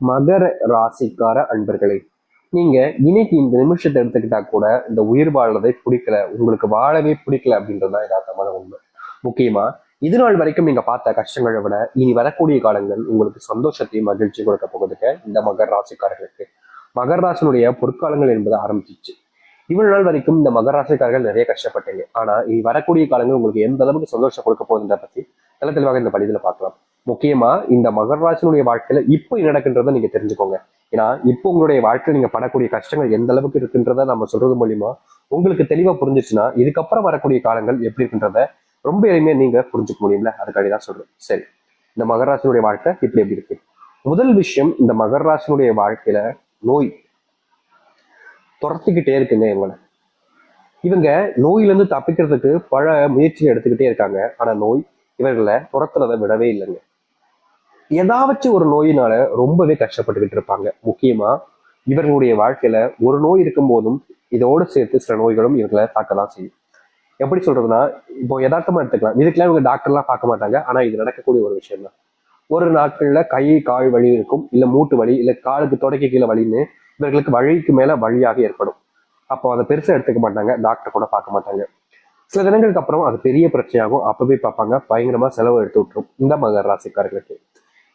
மகர ராசிக்கார அன்பர்களே, நீங்க இன்னைக்கு இந்த நிமிஷத்தை எடுத்துக்கிட்டா கூட இந்த உயிர் வாழ்றதை பிடிக்கல, உங்களுக்கு வாழவே பிடிக்கல அப்படின்றதுதான் யதார்த்தமான உண்மை. முக்கியமா இது நாள் வரைக்கும் நீங்க பார்த்த கஷ்டங்களை விட இனி வரக்கூடிய காலங்கள் உங்களுக்கு சந்தோஷத்தையும் மகிழ்ச்சி கொடுக்க போகுதுங்க. இந்த மகர ராசிக்காரர்களுக்கு மகர ராசினுடைய பொற்காலங்கள் என்பது ஆரம்பிச்சிச்சு. இவ்வளவு நாள் வரைக்கும் இந்த மகர ராசிக்காரர்கள் நிறைய கஷ்டப்பட்டீங்க. ஆனா இனி வரக்கூடிய காலங்கள் உங்களுக்கு எந்த அளவுக்கு சந்தோஷம் கொடுக்க போகுதுன்றத பத்தி தெளிவாக இந்த பதிவுல பார்க்கலாம். முக்கியமா இந்த மகர ராசினுடைய வாழ்க்கையில இப்போ நடக்கின்றதை நீங்க தெரிஞ்சுக்கோங்க. ஏன்னா இப்போ உங்களுடைய வாழ்க்கையில் நீங்க படக்கூடிய கஷ்டங்கள் எந்த அளவுக்கு இருக்குன்றத நம்ம சொல்றது மூலியமா உங்களுக்கு தெளிவா புரிஞ்சிச்சுன்னா இதுக்கப்புறம் வரக்கூடிய காலங்கள் எப்படி இருக்குன்றத ரொம்ப எளிமையா நீங்க புரிஞ்சுக்க முடியும்ல. அதுக்காக தான் சொல்றேன். சரி, இந்த மகர ராசினுடைய வாழ்க்கை இப்படி எப்படி இருக்கு? முதல் விஷயம், இந்த மகர ராசினுடைய வாழ்க்கையில நோய் துரத்திக்கிட்டே இருக்குங்க. இவங்க நோயிலிருந்து தப்பிக்கிறதுக்கு பல முயற்சிகள் எடுத்துக்கிட்டே இருக்காங்க. ஆனா நோய் இவர்களை துரத்துறதை விடவே இல்லைங்க. ஏதாச்சும் ஒரு நோயினால ரொம்பவே கஷ்டப்பட்டுக்கிட்டு இருப்பாங்க. முக்கியமா இவர்களுடைய வாழ்க்கையில ஒரு நோய் இருக்கும் போதும் இதோடு சேர்த்து சில நோய்களும் இவர்களை தாக்கதான் செய்யும். எப்படி சொல்றதுன்னா, இப்போ யதார்த்தமா எடுத்துக்கலாம். இதுக்கெல்லாம் இவங்க டாக்டர்லாம் பார்க்க மாட்டாங்க. ஆனா இது நடக்கக்கூடிய ஒரு விஷயம் தான். ஒரு நாட்கள்ல கை கால் வலி இருக்கும், இல்ல மூட்டு வலி, இல்ல காலுக்கு தொடக்க கீழே வலின்னு இவர்களுக்கு வழிக்கு மேல வழியாக ஏற்படும். அப்போ அதை பெருசா எடுத்துக்க மாட்டாங்க, டாக்டர் கூட பார்க்க மாட்டாங்க. சில தினங்களுக்கு அப்புறம் அது பெரிய பிரச்சனையாகும். அப்பவே பார்ப்பாங்க, பயங்கரமா செலவு எடுத்து விட்டுரும் இந்த மகர ராசிக்காரர்களுக்கு.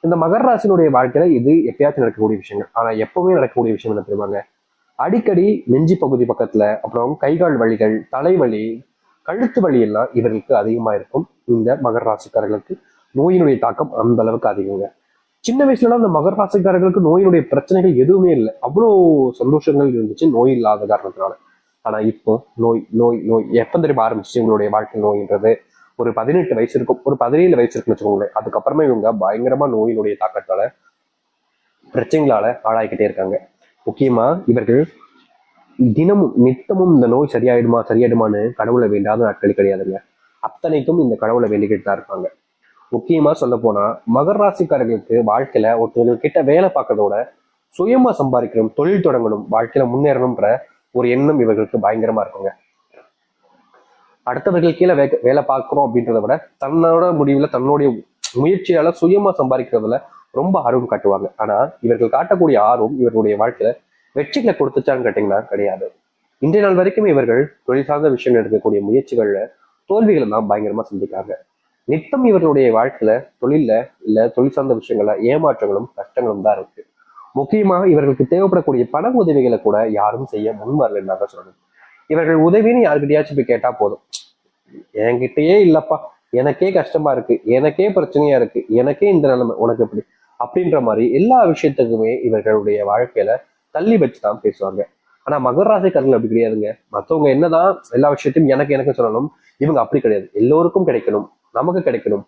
இந்த மகர ராசினுடைய வாழ்க்கையில இது எப்பயாச்சும் நடக்கக்கூடிய விஷயங்கள். ஆனா எப்பவுமே நடக்கக்கூடிய விஷயம் என்ன தெரியுமாங்க? அடிக்கடி நெஞ்சி பகுதி பக்கத்துல, அப்புறம் கைகால் வலிகள், தலைவலி, கழுத்து வலி எல்லாம் இவர்களுக்கு அதிகமா இருக்கும். இந்த மகர ராசிக்காரர்களுக்கு நோயினுடைய தாக்கம் அந்த அளவுக்கு அதிகங்க. சின்ன வயசுல இந்த மகர ராசிக்காரர்களுக்கு நோயினுடைய பிரச்சனைகள் எதுவுமே இல்லை, அவ்வளோ சந்தோஷங்கள் இருந்துச்சு நோய் இல்லாத காரணத்தினால. ஆனா இப்போ நோய் நோய் நோய் எப்ப தெரியுமா ஆரம்பிச்சு உங்களுடைய வாழ்க்கை நோயின்றது? ஒரு 18 வயசு இருக்கும், ஒரு 17 வயசு இருக்குன்னு வச்சுக்கோங்களேன். அதுக்கப்புறமா இவங்க பயங்கரமா நோயினுடைய தாக்கத்தால பிரச்சனைகளால ஆளாகிக்கிட்டே இருக்காங்க. முக்கியமா இவர்கள் தினமும் நித்தமும் இந்த நோய் சரியாயிடுமா சரியாயிடுமான்னு கடவுளை வேண்டாத நாட்கள் கிடையாதுங்க. அத்தனைக்கும் இந்த கடவுளை வேண்டிக்கிட்டு தான் இருப்பாங்க. முக்கியமா சொல்ல போனா மகர ராசிக்காரர்களுக்கு வாழ்க்கையில ஒருத்தவங்க கிட்ட வேலை பார்க்கறதோட சுயமா சம்பாதிக்கணும், தொழில் தொடங்கணும், வாழ்க்கையில முன்னேறணும்ன்ற ஒரு எண்ணம் இவர்களுக்கு பயங்கரமா இருக்குங்க. அடுத்தவர்கள் கீழே வேலை பார்க்கிறோம் அப்படின்றத விட தன்னோட முடிவுல தன்னுடைய முயற்சியால சுயமா சம்பாதிக்கிறதுல ரொம்ப ஆர்வம் காட்டுவாங்க. ஆனா இவர்கள் காட்டக்கூடிய ஆர்வம் இவர்களுடைய வாழ்க்கையில வெற்றிகளை கொடுத்துச்சான்னு கேட்டீங்கன்னா கிடையாது. இன்றைய நாள் வரைக்கும் இவர்கள் தொழில் சார்ந்த விஷயங்கள் எடுக்கக்கூடிய முயற்சிகள்ல தோல்விகளை தான் பயங்கரமா சந்திக்காங்க. நித்தம் இவர்களுடைய வாழ்க்கையில தொழில்ல இல்ல தொழில் சார்ந்த விஷயங்கள்ல ஏமாற்றங்களும் கஷ்டங்களும் தான் இருக்கு. முக்கியமாக இவர்களுக்கு தேவைப்படக்கூடிய பண உதவிகளை கூட யாரும் செய்ய முன் வரலன்னு தான் சொல்லணும். இவர்கள் உதவின்னு யாருக்கிட்டையாச்சும் போய் கேட்டா போதும், என்கிட்டயே இல்லப்பா, எனக்கே கஷ்டமா இருக்கு, எனக்கே பிரச்சனையா இருக்கு, எனக்கே இந்த நிலைமை, உனக்கு எப்படி அப்படின்ற மாதிரி எல்லா விஷயத்துக்குமே இவர்களுடைய வாழ்க்கையில தள்ளி வச்சுதான் பேசுவாங்க. ஆனா மகர ராசிக்காரர்கள் அப்படி கிடையாதுங்க. மற்றவங்க என்னதான் எல்லா விஷயத்தையும் எனக்கு எனக்கு சொல்லணும், இவங்க அப்படி கிடையாது. எல்லோருக்கும் கிடைக்கணும், நமக்கு கிடைக்கணும்,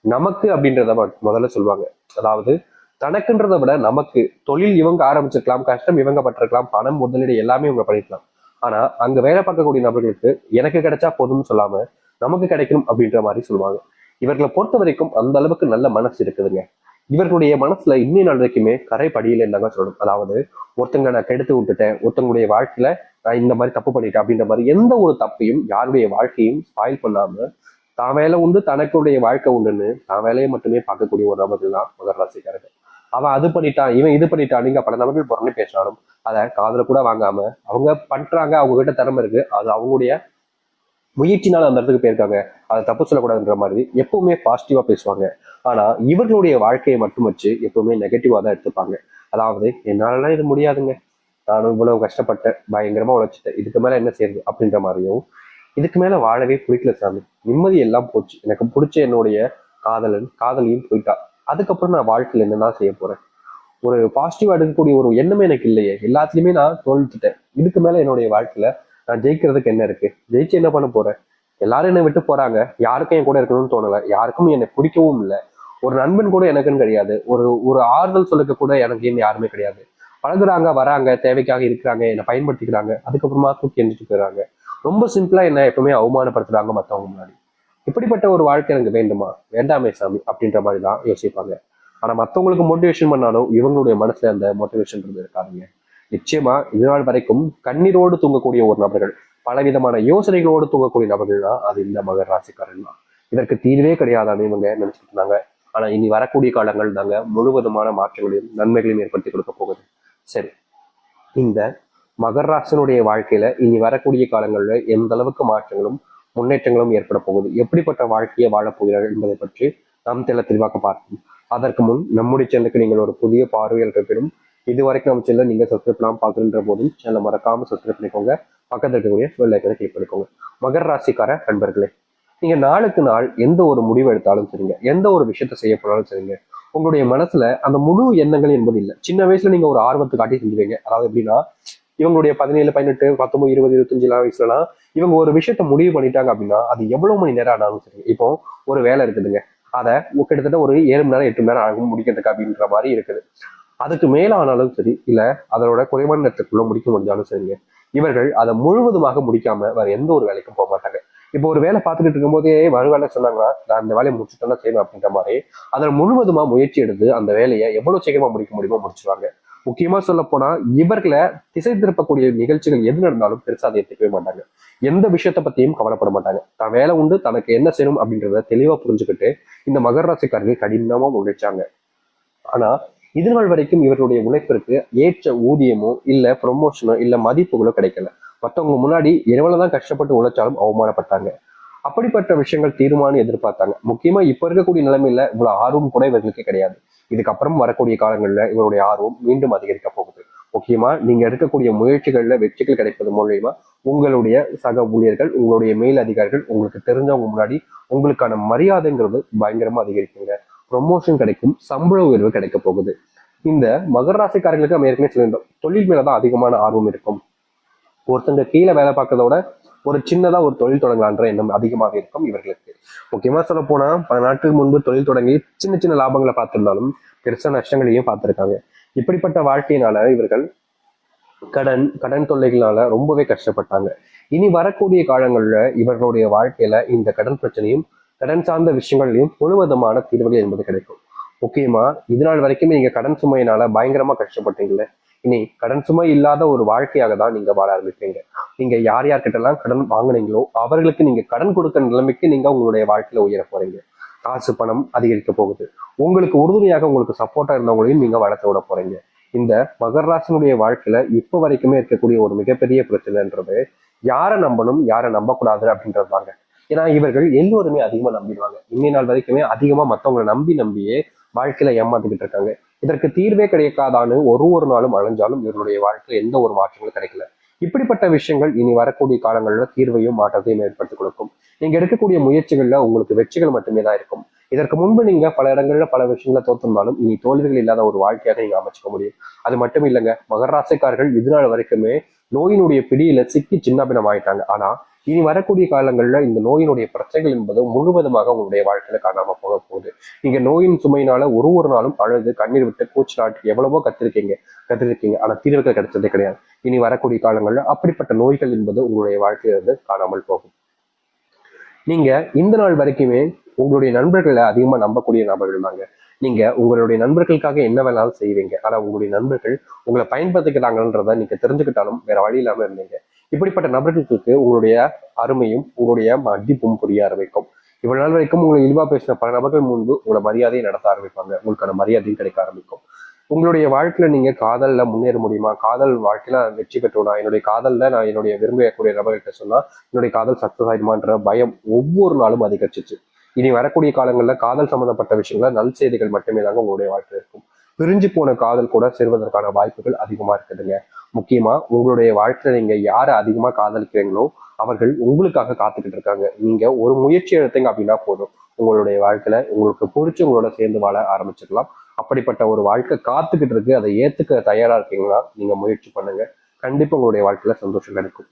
நமக்கு அப்படின்றத முதல்ல சொல்லுவாங்க. அதாவது தனக்குன்றதை விட நமக்கு. தொழில் இவங்க ஆரம்பிச்சிருக்கலாம், கஷ்டம் இவங்க பட்டிருக்கலாம், பணம் முதலீடு எல்லாமே இவங்க பண்ணிருக்கலாம். ஆனா அங்க வேலை பார்க்கக்கூடிய நபர்களுக்கு எனக்கு கிடைச்சா போதும்னு சொல்லாம நமக்கு கிடைக்கும் அப்படின்ற மாதிரி சொல்லுவாங்க. இவர்களை பொறுத்த வரைக்கும் அந்த அளவுக்கு நல்ல மனசு இருக்குதுங்க. இவர்களுடைய மனசுல இன்னி நாள் வரைக்குமே கரை படியில இருந்தாங்க சொல்லணும். அதாவது ஒருத்தங்க நான் கெடுத்து விட்டுட்டேன், ஒருத்தங்களுடைய வாழ்க்கையில நான் இந்த மாதிரி தப்பு பண்ணிட்டேன் அப்படின்ற மாதிரி எந்த ஒரு தப்பையும் யாருடைய வாழ்க்கையும் ஸ்பாயில் பண்ணாம தான் வேலை உண்டு தனக்குடைய வாழ்க்கை உண்டுன்னு தான் வேலையை மட்டுமே பார்க்கக்கூடிய ஒரு நபர்கள் தான் மகர ராசிக்காரர்கள். அவன் அது பண்ணிட்டான், இவன் இது பண்ணிட்டான், நீங்க பல நபர்கள் புறணி பேசினாலும் அதை காதுல கூட வாங்காம அவங்க பண்றாங்க, அவங்க கிட்ட திறமை இருக்கு, அது அவங்களுடைய முயற்சினால அந்த இடத்துக்கு போயிருக்காங்க, அதை தப்பு சொல்லக்கூடாதுன்ற மாதிரி எப்பவுமே பாசிட்டிவா பேசுவாங்க. ஆனா இவர்களுடைய வாழ்க்கையை மட்டும் வச்சு எப்பவுமே நெகட்டிவா தான் எடுத்துப்பாங்க. அதாவது என்னாலலாம் இது முடியாதுங்க, நானும் இவ்வளவு கஷ்டப்பட்டேன், பயங்கரமா உழைச்சிட்டேன், இதுக்கு மேல என்ன செய்யுது அப்படின்ற மாதிரியும், இதுக்கு மேல வாழவே பிடிக்கல சாமி, நிம்மதி எல்லாம் போச்சு, எனக்கு பிடிச்ச என்னுடைய காதலியும் போயிட்டா, அதுக்கப்புறம் நான் வாழ்க்கையில என்னதான் செய்ய போறேன், ஒரு பாசிட்டிவா எடுக்கக்கூடிய ஒரு எண்ணமே எனக்கு இல்லையே, எல்லாத்துலயுமே நான் தோல்விட்டேன், இதுக்கு மேல என்னுடைய வாழ்க்கையில நான் ஜெயிக்கிறதுக்கு என்ன இருக்கு, ஜெயிச்சு என்ன பண்ண போறேன், எல்லாரும் என்னை விட்டு போறாங்க, யாருக்கும் என் கூட இருக்கணும்னு தோணல, யாருக்கும் என்னை பிடிக்கவும் இல்லை, ஒரு நண்பன் கூட எனக்குன்னு கிடையாது, ஒரு ஒரு ஆறுதல் சொல்லுக்க கூட எனக்கு யாருமே கிடையாது, பழகுறாங்க வராங்க தேவைக்காக இருக்கிறாங்க, என்னை பயன்படுத்திக்கிறாங்க, அதுக்கப்புறமா தூக்கி எந்திரிச்சு போயிடுறாங்க, ரொம்ப சிம்பிளா என்ன எப்பவுமே அவமானப்படுத்துறாங்க மத்தவங்க முன்னாடி. இப்படிப்பட்ட ஒரு வாழ்க்கை எனக்கு வேண்டுமா, வேண்டாமே சாமி அப்படின்ற மாதிரி தான் யோசிப்பாங்க. ஆனா மத்தவங்களுக்கு மோட்டிவேஷன் பண்ணாலும் இவங்களுடைய மனசுல அந்த மோட்டிவேஷன் இருக்காதுங்க. நிச்சயமா இது நாள் வரைக்கும் கண்ணீரோடு தூங்கக்கூடிய ஒரு நபர்கள், பலவிதமான யோசனைகளோடு தூங்கக்கூடிய நபர்கள் தான் அது இந்த மகர ராசிக்காரன் தான். இதற்கு தீர்வே கிடையாதான்னு இவங்க நினைச்சிட்டு இருந்தாங்க. ஆனா இனி வரக்கூடிய காலங்கள் தாங்க முழுவதுமான மாற்றங்களையும் நன்மைகளையும் ஏற்படுத்தி கொடுக்க போகுது. சரி, இந்த மகர ராசினுடைய வாழ்க்கையில இனி வரக்கூடிய காலங்கள்ல எந்த அளவுக்கு மாற்றங்களும் முன்னேற்றங்களும் ஏற்பட போகுது, எப்படிப்பட்ட வாழ்க்கையை வாழப் போகிறார்கள் என்பதை பற்றி நாம் தெளிவாக பார்ப்போம். அதற்கு முன் நம்முடைய சேனலுக்கு நீங்கள் ஒரு புதிய பார்வையில் இருப்பினும் இதுவரைக்கும் நம்ம சேனல் நீங்க சப்ஸ்கிரைப் பண்ணாம பாக்குற போதும் சேனலை மறக்காம சப்ஸ்கிரைப் பண்ணிக்கோங்க. பக்கத்தில் இருக்கக்கூடிய பெல் ஐக்கனை கிளிக் பண்ணிக்கோங்க. மகர ராசிக்கார நண்பர்களே, நீங்க நாளுக்கு நாள் எந்த ஒரு முடிவு எடுத்தாலும் சரிங்க, எந்த ஒரு விஷயத்த செய்ய போனாலும் சரிங்க, உங்களுடைய மனசுல அந்த முழு எண்ணங்கள் என்பது இல்லை. சின்ன வயசுல நீங்க ஒரு ஆர்வத்தை காட்டி செஞ்சுவீங்க. அதாவது எப்படின்னா, இவங்களுடைய 17, 18, 19, 20, 25 வயசுலாம் இவங்க ஒரு விஷயத்த முடிவு பண்ணிட்டாங்க அப்படின்னா அது எவ்வளவு மணி நேரம் ஆனாலும் சரி. இப்போ ஒரு வேலை இருக்குதுங்க, அதை கிட்டத்தட்ட ஒரு 7 மணி நேரம் 8 மணி நேரம் ஆகும் முடிக்கிறதுக்கு அப்படின்ற மாதிரி இருக்குது. அதுக்கு மேல ஆனாலும் சரி, இல்ல அதோட குறைவான நேரத்துக்குள்ள முடிக்க முடிஞ்சாலும் சரிங்க, இவர்கள் அதை முழுவதுமாக முடிக்காம வேற எந்த ஒரு வேலைக்கும் போக மாட்டாங்க. இப்போ ஒரு வேலை பார்த்துக்கிட்டு இருக்கும் போதே வருவேலை சொன்னாங்கன்னா நான் அந்த வேலையை முடிச்சுட்டு செய்யணும் அப்படின்ற மாதிரி அதில் முழுவதுமா முயற்சி எடுத்து அந்த வேலையை எவ்வளவு சீக்கிரமா முடிக்க முடியுமோ முடிச்சுவாங்க. முக்கியமா சொல்ல போனா இவர்களை திசை திருப்பக்கூடிய நிகழ்ச்சிகள் எது நடந்தாலும் பெருசா அதை எடுத்துக்கவே மாட்டாங்க. எந்த விஷயத்த பத்தியும் கவலைப்பட மாட்டாங்க. தான் வேலை உண்டு, தனக்கு என்ன செய்யணும் அப்படின்றத தெளிவா புரிஞ்சுக்கிட்டு இந்த மகர ராசிக்காரர்கள் கடினமா உழைச்சாங்க. ஆனா இது நாள் வரைக்கும் இவர்களுடைய உழைப்பிற்கு ஏற்ற ஊதியமோ இல்ல ப்ரொமோஷனோ இல்ல மதிப்புகளோ கிடைக்கல. மற்றவங்க முன்னாடி எவ்வளவுதான் கஷ்டப்பட்டு உழைச்சாலும் அவமானப்பட்டாங்க. அப்படிப்பட்ட விஷயங்கள் தீர்மானம் எதிர்பார்த்தாங்க. முக்கியமா இப்ப இருக்கக்கூடிய நிலைமையில இவ்வளவு ஆர்வம் கூட இவர்களுக்கு கிடையாது. இதுக்கப்புறம் வரக்கூடிய காலங்கள்ல இவருடைய ஆர்வம் மீண்டும் அதிகரிக்க போகுது. முக்கியமா நீங்க எடுக்கக்கூடிய முயற்சிகள்ல வெற்றிகள் கிடைப்பது மூலியமா உங்களுடைய சக ஊழியர்கள், உங்களுடைய மேல் அதிகாரிகள், உங்களுக்கு தெரிஞ்சவங்க முன்னாடி உங்களுக்கான மரியாதைங்கிறது பயங்கரமா அதிகரிக்குங்க. ப்ரொமோஷன் கிடைக்கும், சம்பள உயர்வு கிடைக்க போகுது. இந்த மகர ராசிக்காரர்களுக்கு நம்ம ஏற்கனவே சொல்லியிருந்தோம், தொழில் மேலதான் அதிகமான ஆர்வம் இருக்கும். ஒருத்தங்க கீழே வேலை பார்க்கறதோட ஒரு சின்னதா ஒரு தொழில் தொடங்கலான்ற எண்ணம் அதிகமாக இருக்கும் இவர்களுக்கு. முக்கியமா சொல்ல போனா பல நாட்களுக்கு முன்பு தொழில் தொடங்கி சின்ன சின்ன லாபங்களை பார்த்திருந்தாலும் பெருசா நஷ்டங்களையும் பார்த்திருக்காங்க. இப்படிப்பட்ட வாழ்க்கையினால இவர்கள் கடன் தொல்லைகளால ரொம்பவே கஷ்டப்பட்டாங்க. இனி வரக்கூடிய காலங்கள்ல இவர்களுடைய வாழ்க்கையில இந்த கடன் பிரச்சனையும் கடன் சார்ந்த விஷயங்களையும் முழுவதுமான தீர்வுகள் என்பது கிடைக்கும். முக்கியமா இது நாள் வரைக்குமே நீங்க கடன் சுமையினால பயங்கரமா கஷ்டப்பட்டீங்கல்ல, இனி கடன் சுமை இல்லாத ஒரு வாழ்க்கையாக தான் நீங்க வாழ ஆரம்பிப்பீங்க. நீங்க யார் யார்கிட்ட எல்லாம் கடன் வாங்கினீங்களோ அவர்களுக்கு நீங்க கடன் கொடுக்கிற நிலைமைக்கு நீங்க உங்களுடைய வாழ்க்கையில உயர போறீங்க. காசு பணம் அதிகரிக்க போகுது. உங்களுக்கு உறுதுணையாக உங்களுக்கு சப்போர்ட்டா இருந்தவங்களையும் நீங்க வளர்த்து விட போறீங்க. இந்த மகர ராசினுடைய வாழ்க்கையில இப்ப வரைக்குமே இருக்கக்கூடிய ஒரு மிகப்பெரிய பிரச்சனைன்றது யாரை நம்பணும் யாரை நம்பக்கூடாது அப்படின்றது தாங்க. ஏன்னா இவர்கள் எல்லோருமே அதிகமா நம்பிடுவாங்க. இன்னை நாள் வரைக்குமே அதிகமா மத்தவங்களை நம்பியே வாழ்க்கையில ஏமாத்திக்கிட்டு இருக்காங்க. இதற்கு தீர்வே கிடைக்காதான்னு ஒரு நாளும் அழைஞ்சாலும் இவருடைய வாழ்க்கையில எந்த ஒரு மாற்றங்களும் கிடைக்கல. இப்படிப்பட்ட விஷயங்கள் இனி வரக்கூடிய காலங்கள்ல தீர்வையும் மாற்றத்தையும் ஏற்படுத்தி கொடுக்கும். நீங்க எடுக்கக்கூடிய முயற்சிகள்ல உங்களுக்கு வெற்றிகள் மட்டுமே தான் இருக்கும். இதற்கு முன்பு நீங்க பல இடங்கள்ல பல விஷயங்களை தோற்றிருந்தாலும் இனி தோல்விகள் இல்லாத ஒரு வாழ்க்கையாக நீங்க அமைச்சுக்க முடியும். அது மட்டும் இல்லைங்க, மகர ராசிக்காரர்கள் இதனால வரைக்குமே நோயினுடைய பிடியில சிக்கி சின்னாபின்னம் ஆயிட்டாங்க. ஆனா இனி வரக்கூடிய காலங்கள்ல இந்த நோயினுடைய பிரச்சனைகள் என்பது முழுவதுமாக உங்களுடைய வாழ்க்கையில காணாம போக போகுது. நீங்க நோயின் சுமையினால ஒரு நாளும் அழுது கண்ணீர் விட்டு கூச்சு நாட்டு எவ்வளவோ கத்திருக்கீங்க ஆனா தீர்வுகள் கிடைச்சதே கிடையாது. இனி வரக்கூடிய காலங்கள்ல அப்படிப்பட்ட நோய்கள் என்பது உங்களுடைய வாழ்க்கையிலிருந்து காணாமல் போகும். நீங்க இந்த நாள் வரைக்குமே உங்களுடைய நண்பர்களை அதிகமா நம்பக்கூடிய நபர்கள் தாங்க. நீங்க உங்களுடைய நண்பர்களுக்காக என்ன வேணாலும் செய்வீங்க. ஆனா உங்களுடைய நண்பர்கள் உங்களை பயன்படுத்திக்கிறாங்கன்றத நீங்க தெரிஞ்சுக்கிட்டாலும் வேற வழி இல்லாம இருந்தீங்க. இப்படிப்பட்ட நபர்களுக்கு உங்களுடைய அருமையும் உங்களுடைய மதிப்பும் புரிய ஆரம்பிக்கும். இவ்வளவு நாள் வரைக்கும் உங்களை இழிவா பேசின பல நபர்கள் முன்பு உங்களை மரியாதையை நடத்த ஆரம்பிப்பாங்க. உங்களுக்கான மரியாதையும் கிடைக்க ஆரம்பிக்கும். உங்களுடைய வாழ்க்கையில நீங்க காதல்ல முன்னேற முடியுமா, காதல் வாழ்க்கையில வெற்றி பெற்றோனா, என்னுடைய காதல்ல நான் என்னுடைய விரும்பக்கூடிய நபர்கிட்ட சொன்னா என்னுடைய காதல் சக்சஸ் ஆயிடுமான்ற பயம் ஒவ்வொரு நாளும் அதிகரிச்சிச்சு. இனி வரக்கூடிய காலங்கள்ல காதல் சம்பந்தப்பட்ட விஷயங்கள நல் செய்திகள் மட்டுமே தாங்க உங்களுடைய வாழ்க்கையில் இருக்கும். பிரிஞ்சு போன காதல் கூட சேர்வதற்கான வாய்ப்புகள் அதிகமா இருக்குதுங்க. முக்கியமா உங்களுடைய வாழ்க்கையில நீங்க யாரை அதிகமா காதலிக்கிறீங்களோ அவர்கள் உங்களுக்காக காத்துக்கிட்டு இருக்காங்க. நீங்க ஒரு முயற்சி எடுத்தீங்க அப்படின்னா போதும், உங்களுடைய வாழ்க்கையில உங்களுக்கு பிடிச்சவங்களோட சேர்ந்து வாழ ஆரம்பிச்சிடலாம். அப்படிப்பட்ட ஒரு வாழ்க்கை காத்துக்கிட்டு இருக்கு. அதை ஏத்துக்க தயாரா இருக்கீங்களா? நீங்க முயற்சி பண்ணுங்க. கண்டிப்பா உங்களுடைய வாழ்க்கையில சந்தோஷம் கிடைக்கும்.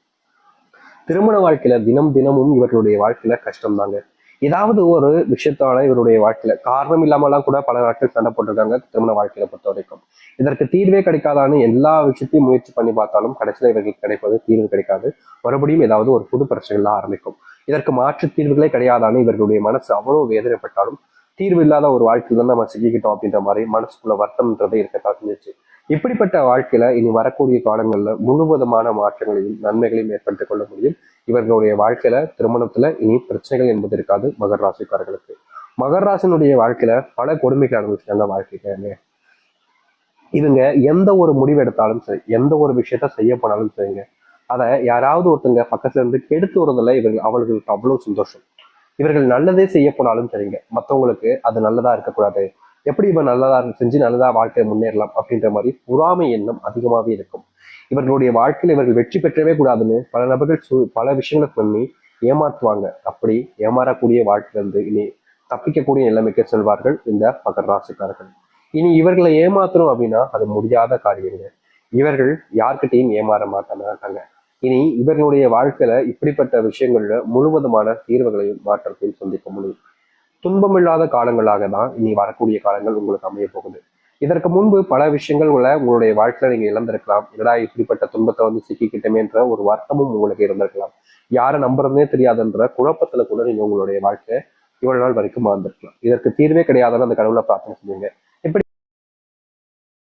திருமண வாழ்க்கையில தினமும் இவர்களுடைய வாழ்க்கையில கஷ்டம் தாங்க. ஏதாவது ஒரு விஷயத்தால இவருடைய வாழ்க்கையில காரணம் இல்லாமலாம் கூட பல நாட்கள் சண்டை போட்டிருக்காங்க திருமண வாழ்க்கையில பொறுத்த வரைக்கும். இதற்கு தீர்வே கிடைக்காதான்னு எல்லா விஷயத்தையும் முயற்சி பண்ணி பார்த்தாலும் கடைசியில இவர்களுக்கு கிடைப்பது தீர்வு கிடைக்காது. மறுபடியும் ஏதாவது ஒரு புது பிரச்சனைகள் ஆரம்பிக்கும். இதற்கு மாற்று தீர்வுகளே கிடையாதான்னு இவர்களுடைய மனசு அவ்வளவு வேதனைப்பட்டாலும் தீர்வு இல்லாத ஒரு வாழ்க்கையில தான் நம்ம சிக்கிக்கிட்டோம் அப்படின்ற மாதிரி மனசுக்குள்ள வருத்தம்ன்றதை இருக்கத்தான் செஞ்சிச்சு. இப்படிப்பட்ட வாழ்க்கையில இனி வரக்கூடிய காலங்கள்ல முழுவதுமான மாற்றங்களையும் நன்மைகளையும் ஏற்படுத்திக் கொள்ள முடியும். இவர்களுடைய வாழ்க்கையில திருமணத்துல இனி பிரச்சனைகள் என்பது இருக்காது மகர ராசிக்காரர்களுக்கு. மகர ராசினுடைய வாழ்க்கையில பல கொடுமைகள் அனுபவிச்சாங்க வாழ்க்கைக்கு. இவங்க எந்த ஒரு முடிவு எடுத்தாலும் சரி, எந்த ஒரு விஷயத்த செய்ய போனாலும் சரிங்க, அதை யாராவது ஒருத்தங்க பக்கத்துல இருந்து கெடுத்து வருவதில் அவர்களுக்கு அவ்வளவு சந்தோஷம். இவர்கள் நல்லதே செய்ய போனாலும் சரிங்க, மற்றவங்களுக்கு அது நல்லதா இருக்கக்கூடாது, எப்படி இவன் நல்லதா செஞ்சு நல்லதா வாழ்க்கையை முன்னேறலாம் அப்படின்ற மாதிரி பொறாமை எண்ணம் அதிகமாகவே இருக்கும். இவர்களுடைய வாழ்க்கையில இவர்கள் வெற்றி பெற்றவே கூடாதுன்னு பல நபர்கள் பல விஷயங்களை பண்ணி ஏமாற்றுவாங்க. அப்படி ஏமாறக்கூடிய வாழ்க்கையிலிருந்து இனி தப்பிக்கக்கூடிய நிலைமைக்கு செல்வார்கள் இந்த மகர ராசிக்காரர்கள். இனி இவர்களை ஏமாத்தணும் அப்படின்னா அது முடியாத காரியங்க. இவர்கள் யார்கிட்டையும் ஏமாற மாட்டாங்க. இனி இவர்களுடைய வாழ்க்கையில இப்படிப்பட்ட விஷயங்கள்ல முழுவதுமான தீர்வுகளையும் மாற்றத்தையும் சந்திக்க முடியும். துன்பமில்லாத காலங்களாக தான் இனி வரக்கூடிய காலங்கள் உங்களுக்கு அமைய போகுது. இதற்கு முன்பு பல விஷயங்கள் உங்களுடைய வாழ்க்கையில நீங்க இழந்திருக்கலாம். என்னடா இப்படிப்பட்ட துன்பத்தை சிக்கிக்கிட்டமேன்ற ஒரு வருத்தமும் உங்களுக்கு இருந்திருக்கலாம். யாரை நம்புறதுனே தெரியாதுன்ற குழப்பத்துல கூட நீங்க உங்களுடைய வாழ்க்கை இவ்வளவு நாள் வரைக்கும் வாழ்ந்திருக்கலாம். இதற்கு தீர்வே கிடையாதுன்னு அந்த கடவுளை பிரார்த்தனை செய்யுங்க.